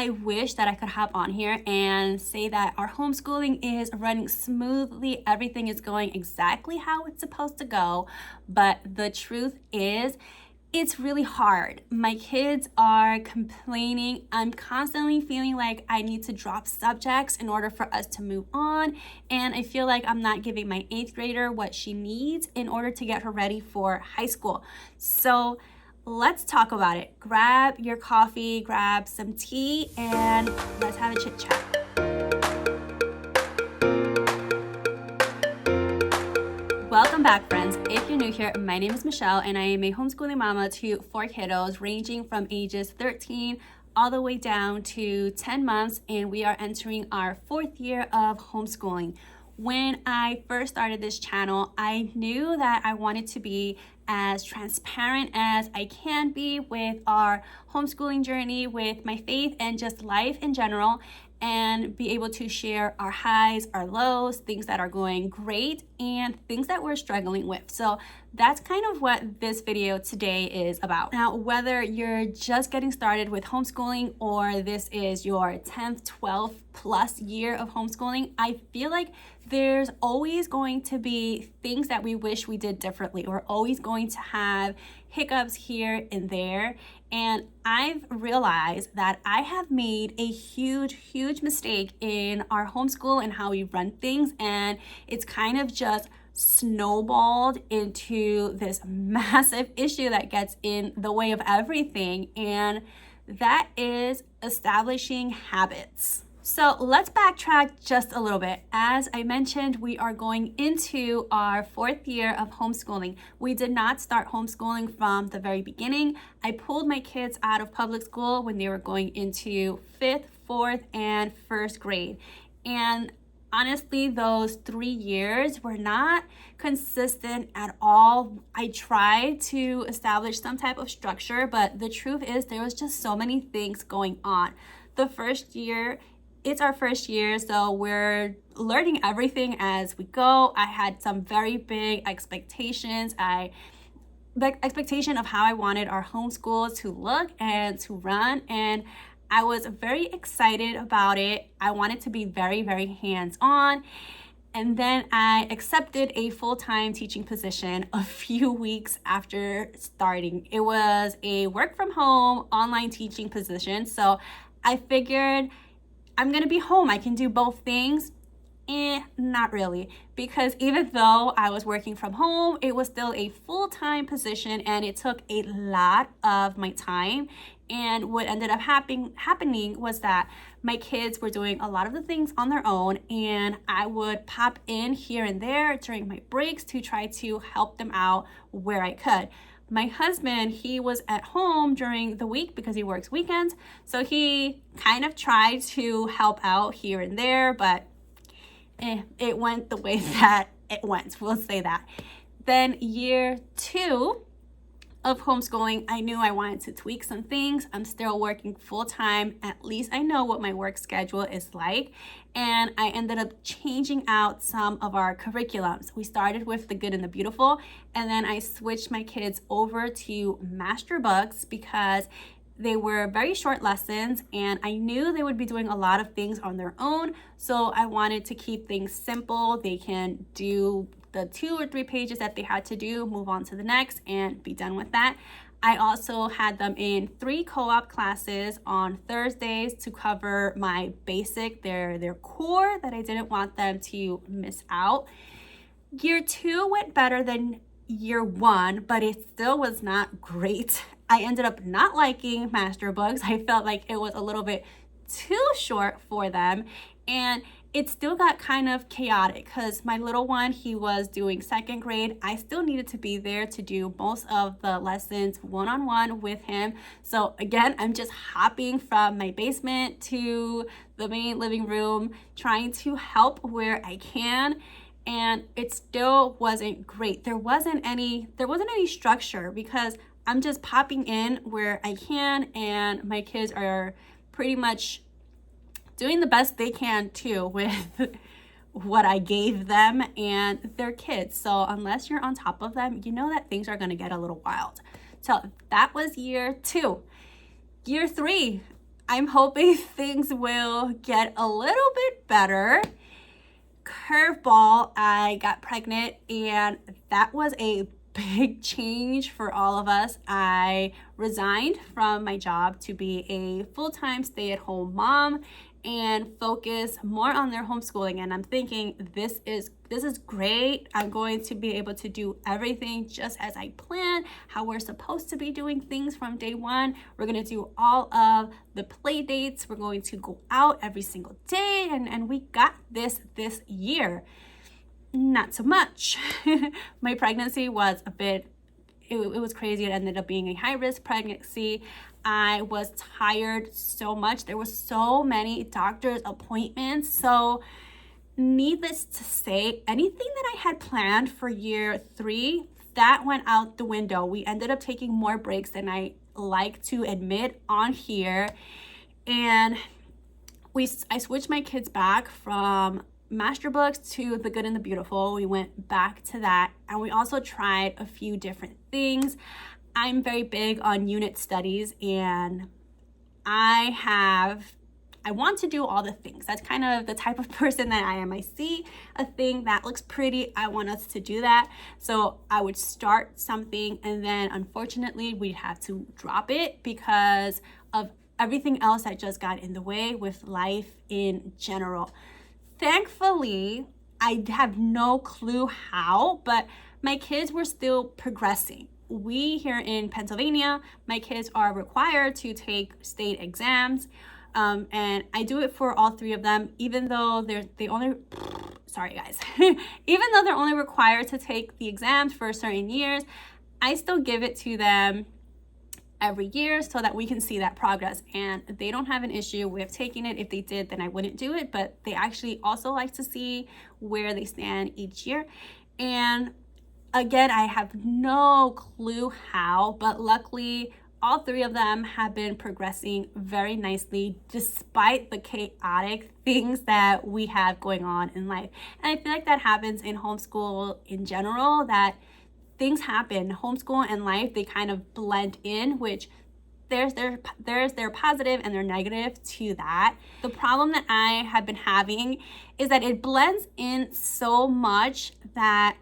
I wish that I could hop on here and say that our homeschooling is running smoothly, everything is going exactly how it's supposed to go, but the truth is, it's really hard. My kids are complaining. I'm constantly feeling like I need to drop subjects in order for us to move on. And I feel like I'm not giving my 8th grader what she needs in order to get her ready for high school. So let's talk about it. Grab your coffee, grab some tea, and let's have a chit chat. Welcome back, friends. If you're new here, my name is Michelle and I am a homeschooling mama to 4 kiddos ranging from ages 13 all the way down to 10 months, and we are entering our 4th year of homeschooling. When I first started this channel, I knew that I wanted to be as transparent as I can be with our homeschooling journey, with my faith, and just life in general, and be able to share our highs, our lows, things that are going great, and things that we're struggling with. So that's kind of what this video today is about. Now, whether you're just getting started with homeschooling or this is your 10th, 12th plus year of homeschooling, I feel like there's always going to be things that we wish we did differently. We're always going to have hiccups here and there. And I've realized that I have made a huge mistake in our homeschool and how we run things. And it's kind of just snowballed into this massive issue that gets in the way of everything. And that is establishing habits. So let's backtrack just a little bit. As I mentioned, we are going into our 4th year of homeschooling. We did not start homeschooling from the very beginning. I pulled my kids out of public school when they were going into 5th, 4th, and 1st grade. And honestly, those 3 years were not consistent at all. I tried to establish some type of structure, but the truth is there was just so many things going on. The first year, it's our first year, so we're learning everything as we go. I had some very big expectations. The expectation of how I wanted our homeschool to look and to run, and I was very excited about it. I wanted to be very hands-on. And then I accepted a full-time teaching position a few weeks after starting. It was a work from home online teaching position. So I figured I'm gonna be home. I can do both things. Not really, because even though I was working from home, it was still a full-time position and it took a lot of my time. And what ended up happening was that my kids were doing a lot of the things on their own, and I would pop in here and there during my breaks to try to help them out where I could. My husband, he was at home during the week because he works weekends, so he kind of tried to help out here and there, but it went the way that it went, we'll say that. Then year 2 of homeschooling, I knew I wanted to tweak some things. I'm still working full-time. At least I know what my work schedule is like. And I ended up changing out some of our curriculums. We started with the good and the beautiful, and then I switched my kids over to master books because they were very short lessons and I knew they would be doing a lot of things on their own. So I wanted to keep things simple. They can do the 2 or 3 pages that they had to do, move on to the next, and be done with that. I also had them in 3 co-op classes on Thursdays to cover my basic, their core that I didn't want them to miss out. Year 2 went better than year 1, but it still was not great. I ended up not liking master books. I felt like it was a little bit too short for them, and it still got kind of chaotic because my little one, he was doing 2nd grade. I still needed to be there to do most of the lessons one-on-one with him. So again, I'm just hopping from my basement to the main living room, trying to help where I can. And it still wasn't great. There wasn't any structure because I'm just popping in where I can, and my kids are pretty much doing the best they can too with what I gave them, and they're kids. So unless you're on top of them, you know that things are gonna get a little wild. So that was year 2. Year 3, I'm hoping things will get a little bit better. Curveball, I got pregnant, and that was a big change for all of us. I resigned from my job to be a full-time stay-at-home mom and focus more on their homeschooling. And I'm thinking, this is great. I'm going to be able to do everything just as I planned, how we're supposed to be doing things from day one. We're going to do all of the play dates. We're going to go out every single day, and we got this year. Not so much. My pregnancy was it was crazy. It ended up being a high-risk pregnancy. I was tired so much. There were so many doctor's appointments. So needless to say, anything that I had planned for year 3, that went out the window. We ended up taking more breaks than I like to admit on here. And I switched my kids back from master books to The Good and the Beautiful. We went back to that, and we also tried a few different things. I'm very big on unit studies, and I want to do all the things. That's kind of the type of person that I am. I see a thing that looks pretty, I want us to do that. So I would start something, and then unfortunately we'd have to drop it because of everything else that just got in the way with life in general. Thankfully, I have no clue how, but my kids were still progressing. We here in Pennsylvania, my kids are required to take state exams, and I do it for all 3 of them, even though even though they're only required to take the exams for certain years, I still give it to them every year so that we can see that progress, and they don't have an issue with taking it. If they did, then I wouldn't do it, but they actually also like to see where they stand each year. And again, I have no clue how, but luckily all 3 of them have been progressing very nicely despite the chaotic things that we have going on in life. And I feel like that happens in homeschool in general, that things happen. Homeschool and life, they kind of blend in, which there's their positive and their negative to that. The problem that I have been having is that it blends in so much that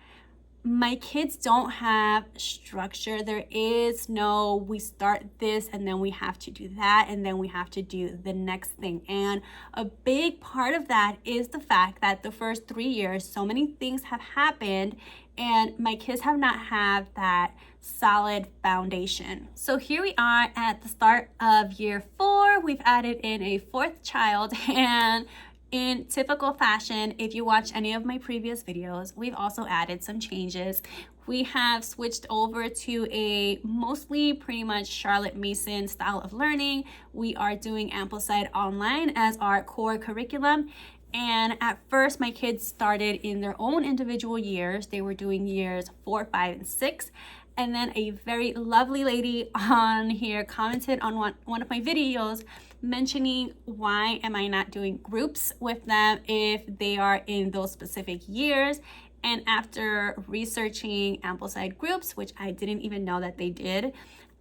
my kids don't have structure. There is no, we start this and then we have to do that and then we have to do the next thing. And a big part of that is the fact that the first 3 years, so many things have happened and my kids have not had that solid foundation. So here we are at the start of year 4. We've added in a 4th child, and in typical fashion, if you watch any of my previous videos, we've also added some changes. We have switched over to a mostly pretty much Charlotte Mason style of learning. We are doing Ambleside Online as our core curriculum. And at first, my kids started in their own individual years. They were doing years 4, 5, and 6. And then a very lovely lady on here commented on one of my videos mentioning, why am I not doing groups with them if they are in those specific years? And after researching Ambleside groups, which I didn't even know that they did,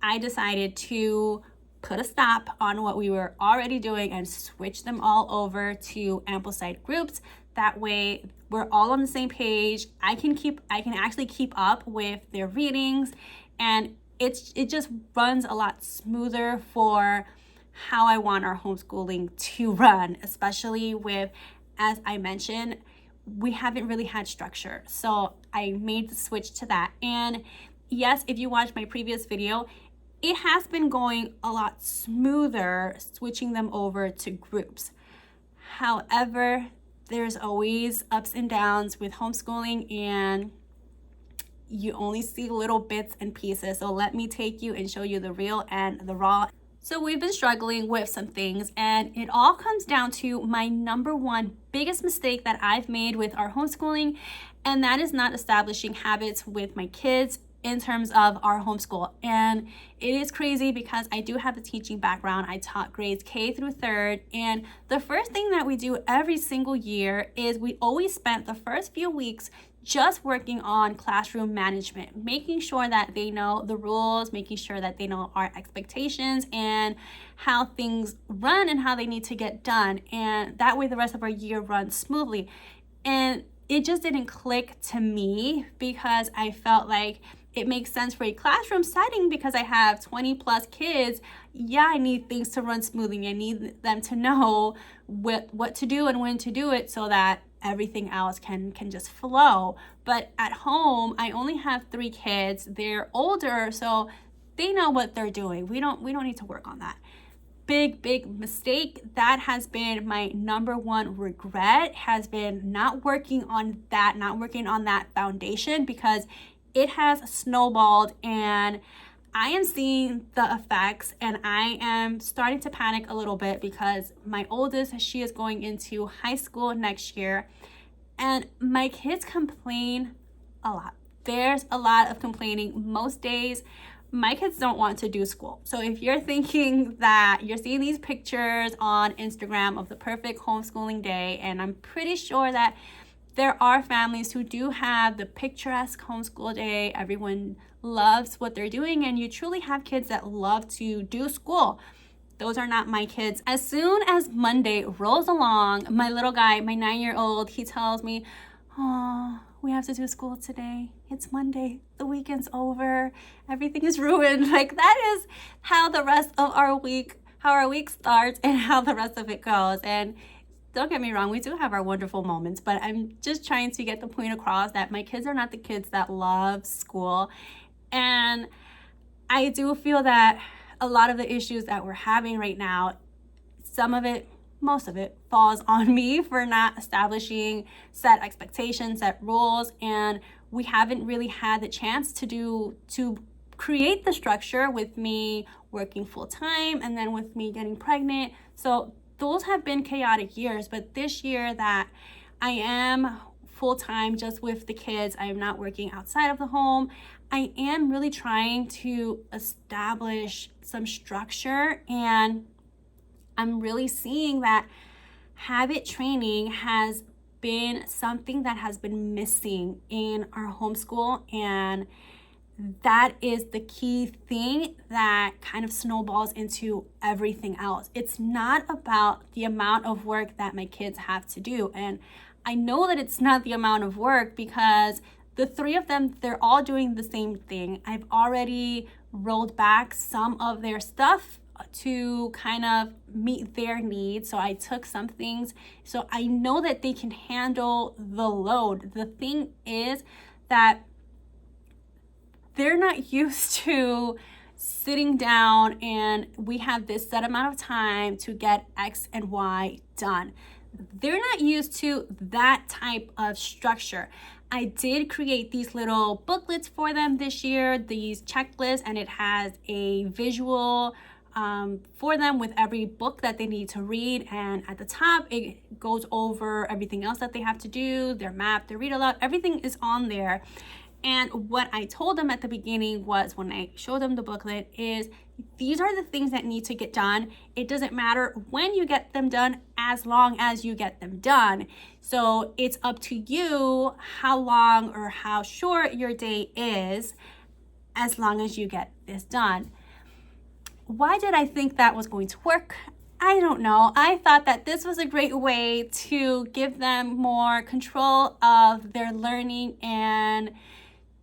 I decided to put a stop on what we were already doing and switch them all over to Ambleside groups. That way we're all on the same page. I can actually keep up with their readings, and it just runs a lot smoother for how I want our homeschooling to run, especially with, as I mentioned, we haven't really had structure. So I made the switch to that. And yes, if you watch my previous video, it has been going a lot smoother switching them over to groups. However, there's always ups and downs with homeschooling, and you only see little bits and pieces. So let me take you and show you the real and the raw. So we've been struggling with some things, and it all comes down to my number one biggest mistake that I've made with our homeschooling, and that is not establishing habits with my kids in terms of our homeschool. And it is crazy because I do have a teaching background. I taught grades K through 3rd, and the first thing that we do every single year is we always spent the first few weeks just working on classroom management, making sure that they know the rules, making sure that they know our expectations and how things run and how they need to get done. And that way the rest of our year runs smoothly. And it just didn't click to me because I felt like it makes sense for a classroom setting because I have 20 plus kids. Yeah, I need things to run smoothly. I need them to know what to do and when to do it so that everything else can just flow. But at home, I only have 3 kids. They're older, so they know what they're doing. We don't need to work on that. Big mistake. That has been my number one regret, has been not working on that foundation, because it has snowballed and I am seeing the effects, and I am starting to panic a little bit because my oldest, she is going into high school next year, and my kids complain a lot. There's a lot of complaining. Most days, my kids don't want to do school. So if you're thinking that you're seeing these pictures on Instagram of the perfect homeschooling day, and I'm pretty sure that there are families who do have the picturesque homeschool day, everyone loves what they're doing, and you truly have kids that love to do school. Those are not my kids. As soon as Monday rolls along, my little guy, my 9-year-old, he tells me, "Oh, we have to do school today. It's Monday. The weekend's over. Everything is ruined." Like, that is how the rest of our week starts and how the rest of it goes. And don't get me wrong, we do have our wonderful moments, but I'm just trying to get the point across that my kids are not the kids that love school. And I do feel that a lot of the issues that we're having right now, most of it falls on me for not establishing set expectations, set rules, and we haven't really had the chance to create the structure with me working full time and then with me getting pregnant. So those have been chaotic years, but this year that I am full time just with the kids, I am not working outside of the home, I am really trying to establish some structure, and I'm really seeing that habit training has been something that has been missing in our homeschool, and that is the key thing that kind of snowballs into everything else. It's not about the amount of work that my kids have to do, and I know that it's not the amount of work because the 3 of them, they're all doing the same thing. I've already rolled back some of their stuff to kind of meet their needs. So I took some things, so I know that they can handle the load. The thing is that they're not used to sitting down and we have this set amount of time to get X and Y done. They're not used to that type of structure. I did create these little booklets for them this year, these checklists, and it has a visual for them with every book that they need to read. And at the top, it goes over everything else that they have to do, their map, their read aloud, everything is on there. And what I told them at the beginning was, when I showed them the booklet, is these are the things that need to get done. It doesn't matter when you get them done, as long as you get them done. So it's up to you how long or how short your day is, as long as you get this done. Why did I think that was going to work? I don't know. I thought that this was a great way to give them more control of their learning and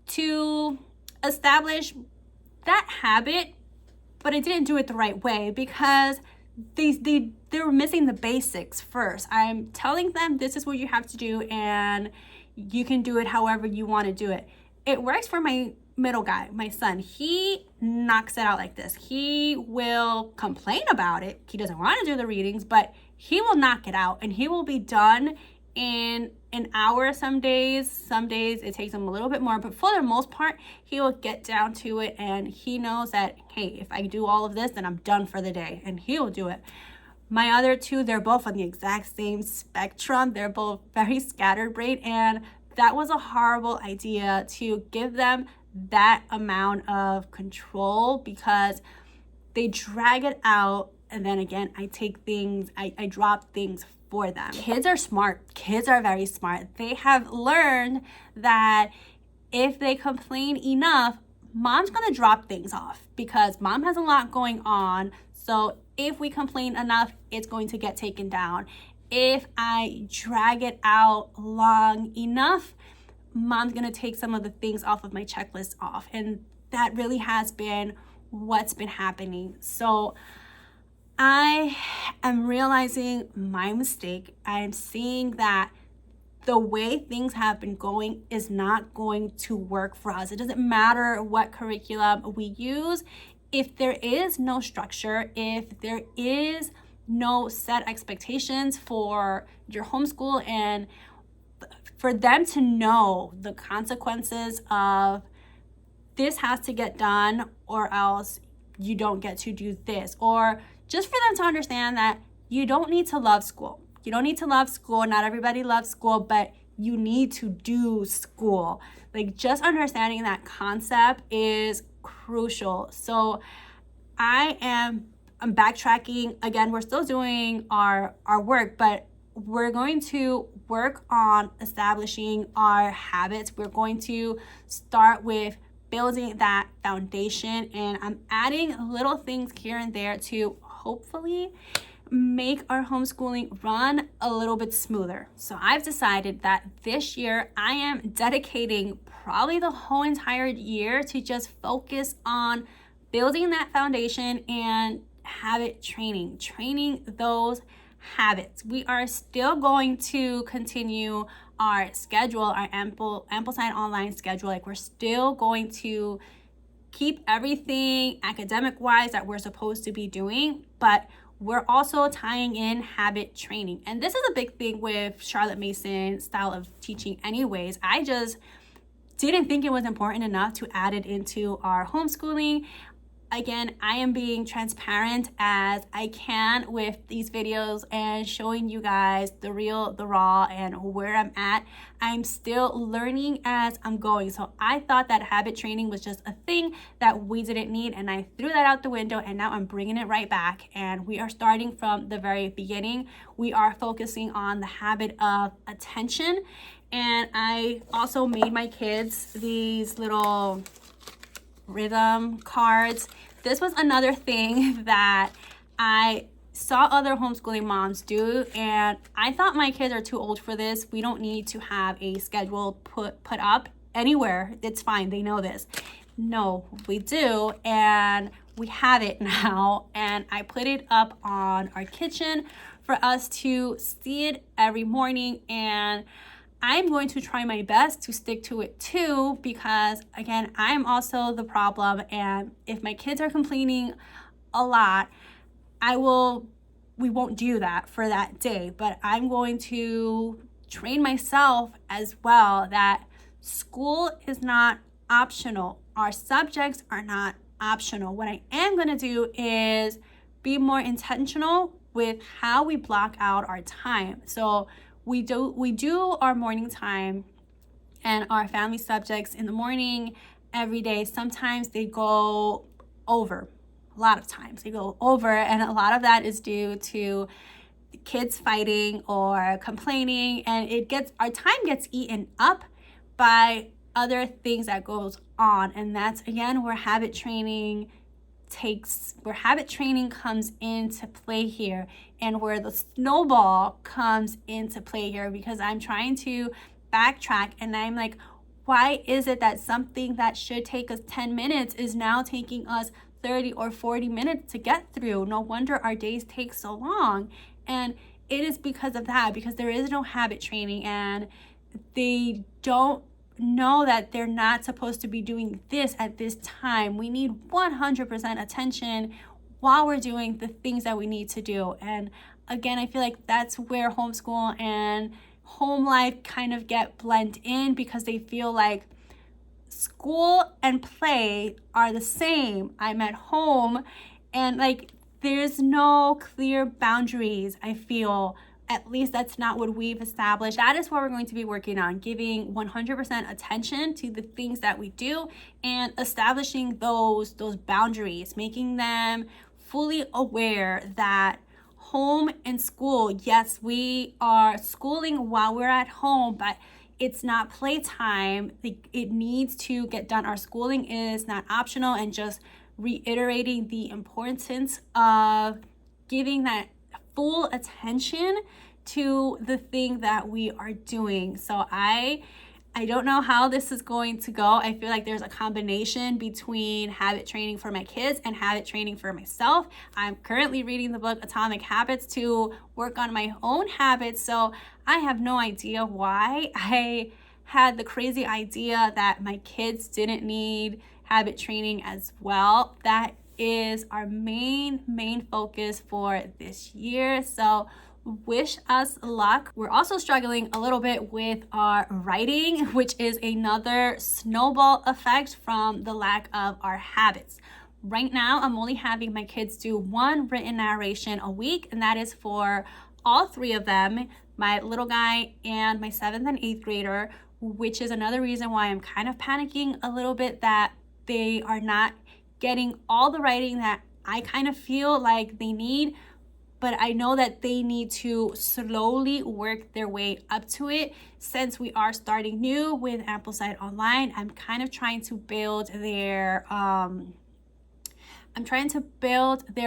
to establish that habit, but I didn't do it the right way because they were missing the basics first. I'm telling them this is what you have to do and you can do it however you want to do it. It works for my middle guy, my son. He knocks it out like this. He will complain about it. He doesn't want to do the readings, but he will knock it out and he will be done in an hour some days. Some days it takes him a little bit more, but for the most part, he will get down to it and he knows that, hey, if I do all of this, then I'm done for the day, and he'll do it. My other 2, they're both on the exact same spectrum. They're both very scatterbrained, and that was a horrible idea to give them that amount of control because they drag it out. And then again, I drop things for them. Kids are smart. Kids are very smart. They have learned that if they complain enough, mom's gonna drop things off because mom has a lot going on. So if we complain enough, it's going to get taken down. If I drag it out long enough, mom's gonna take some of the things off of my checklist off. And that really has been what's been happening. So I am realizing my mistake. I am seeing that the way things have been going is not going to work for us. It doesn't matter what curriculum we use. If there is no structure, if there is no set expectations for your homeschool, and for them to know the consequences of this has to get done or else you don't get to do this, or just for them to understand that you don't need to love school. You don't need to love school. Not everybody loves school, but you need to do school. Like, just understanding that concept is crucial. So I'm backtracking. Again, we're still doing our work, but we're going to work on establishing our habits. We're going to start with building that foundation, and I'm adding little things here and there to hopefully make our homeschooling run a little bit smoother. So I've decided that this year I am dedicating probably the whole entire year to just focus on building that foundation and habit training those habits. We are still going to continue our schedule, our Ambleside Online schedule. Like, we're still going to keep everything academic wise that we're supposed to be doing, but we're also tying in habit training. And this is a big thing with Charlotte Mason style of teaching anyways. I just didn't think it was important enough to add it into our homeschooling. Again, I am being transparent as I can with these videos and showing you guys the real, the raw, and where I'm at. I'm still learning as I'm going. So I thought that habit training was just a thing that we didn't need, and I threw that out the window, and now I'm bringing it right back. And we are starting from the very beginning. We are focusing on the habit of attention. And I also made my kids these little rhythm cards. This was another thing that I saw other homeschooling moms do, and I thought my kids are too old for this. We don't need to have a schedule put up anywhere. It's fine. They know this. No, we do, and we have it now, and I put it up on our kitchen for us to see it every morning, and I'm going to try my best to stick to it too, because again, I'm also the problem. And if my kids are complaining a lot, we won't do that for that day, but I'm going to train myself as well that school is not optional. Our subjects are not optional. What I am going to do is be more intentional with how we block out our time. So we do our morning time and our family subjects in the morning every day. Sometimes they go over. A lot of times they go over, and a lot of that is due to kids fighting or complaining, and our time gets eaten up by other things that goes on. And that's again where habit training comes into play here, and where the snowball comes into play here, because I'm trying to backtrack, and I'm like, why is it that something that should take us 10 minutes is now taking us 30 or 40 minutes to get through? No wonder our days take so long. And it is because of that, because there is no habit training, and they don't know that they're not supposed to be doing this at this time. We need 100% attention while we're doing the things that we need to do. And again, I feel like that's where homeschool and home life kind of get blend in, because they feel like school and play are the same. I'm at home, and like there's no clear boundaries. I feel, at least that's not what we've established. That is what we're going to be working on, giving 100% attention to the things that we do, and establishing those boundaries, making them fully aware that home and school. Yes, we are schooling while we're at home, but it's not playtime. It needs to get done. Our schooling is not optional, and just reiterating the importance of giving that full attention to the thing that we are doing. So I don't know how this is going to go. I feel like there's a combination between habit training for my kids and habit training for myself. I'm currently reading the book Atomic Habits to work on my own habits. So I have no idea why I had the crazy idea that my kids didn't need habit training as well. That is our main focus for this year. So wish us luck. We're also struggling a little bit with our writing, which is another snowball effect from the lack of our habits. Right now, I'm only having my kids do one written narration a week, and that is for all three of them, my little guy and my 7th and 8th grader, which is another reason why I'm kind of panicking a little bit that they are not getting all the writing that I kind of feel like they need. But I know that they need to slowly work their way up to it. Since we are starting new with Ambleside Online, I'm kind of trying to build their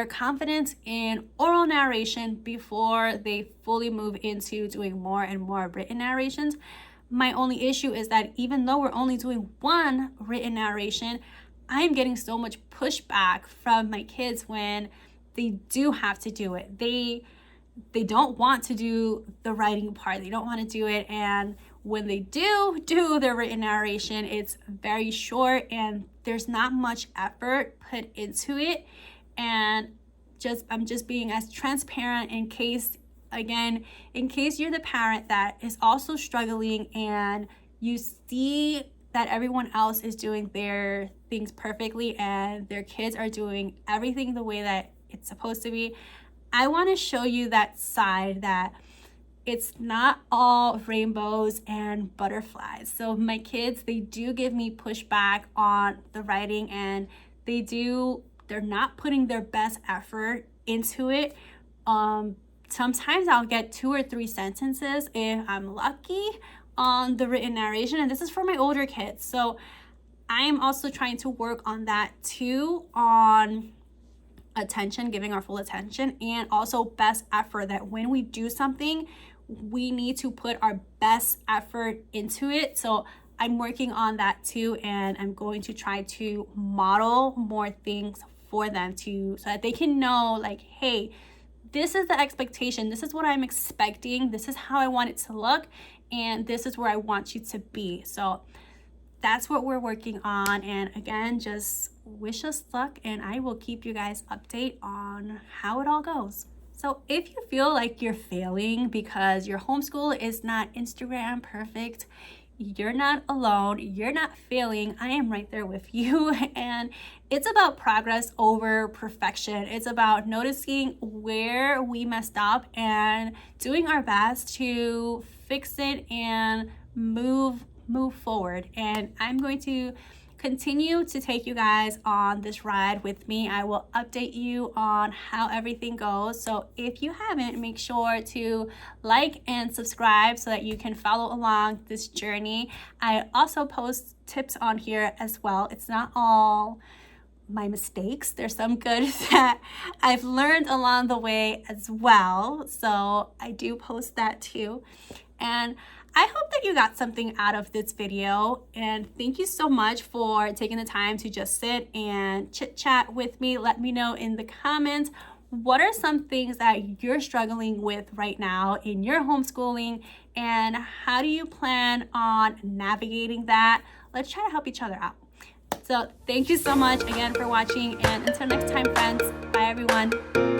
confidence in oral narration before they fully move into doing more and more written narrations. My only issue is that even though we're only doing one written narration, I'm getting so much pushback from my kids when they do have to do it. They don't want to do the writing part. They don't want to do it. And when they do their written narration, it's very short and there's not much effort put into it. And I'm just being as transparent in case you're the parent that is also struggling and you see that everyone else is doing their things perfectly and their kids are doing everything the way that it's supposed to be. I want to show you that side, that it's not all rainbows and butterflies. So my kids, they do give me pushback on the writing, and they're not putting their best effort into it. Sometimes I'll get 2 or 3 sentences if I'm lucky on the written narration, and this is for my older kids. So I'm also trying to work on that too, on attention, giving our full attention, and also best effort, that when we do something, we need to put our best effort into it. So I'm working on that too, and I'm going to try to model more things for them so that they can know, like, hey, this is the expectation, this is what I'm expecting, this is how I want it to look, and this is where I want you to be. So that's what we're working on. And again, just wish us luck, and I will keep you guys update on how it all goes. So if you feel like you're failing because your homeschool is not Instagram perfect, you're not alone, you're not failing. I am right there with you. And it's about progress over perfection. It's about noticing where we messed up and doing our best to fix it and move forward. And I'm going to continue to take you guys on this ride with me. I will update you on how everything goes. So if you haven't, make sure to like and subscribe so that you can follow along this journey. I also post tips on here as well. It's not all my mistakes. There's some good that I've learned along the way as well. So I do post that too. And I hope that you got something out of this video, and thank you so much for taking the time to just sit and chit chat with me. Let me know in the comments, what are some things that you're struggling with right now in your homeschooling, and how do you plan on navigating that? Let's try to help each other out. So thank you so much again for watching, and until next time, friends, bye everyone.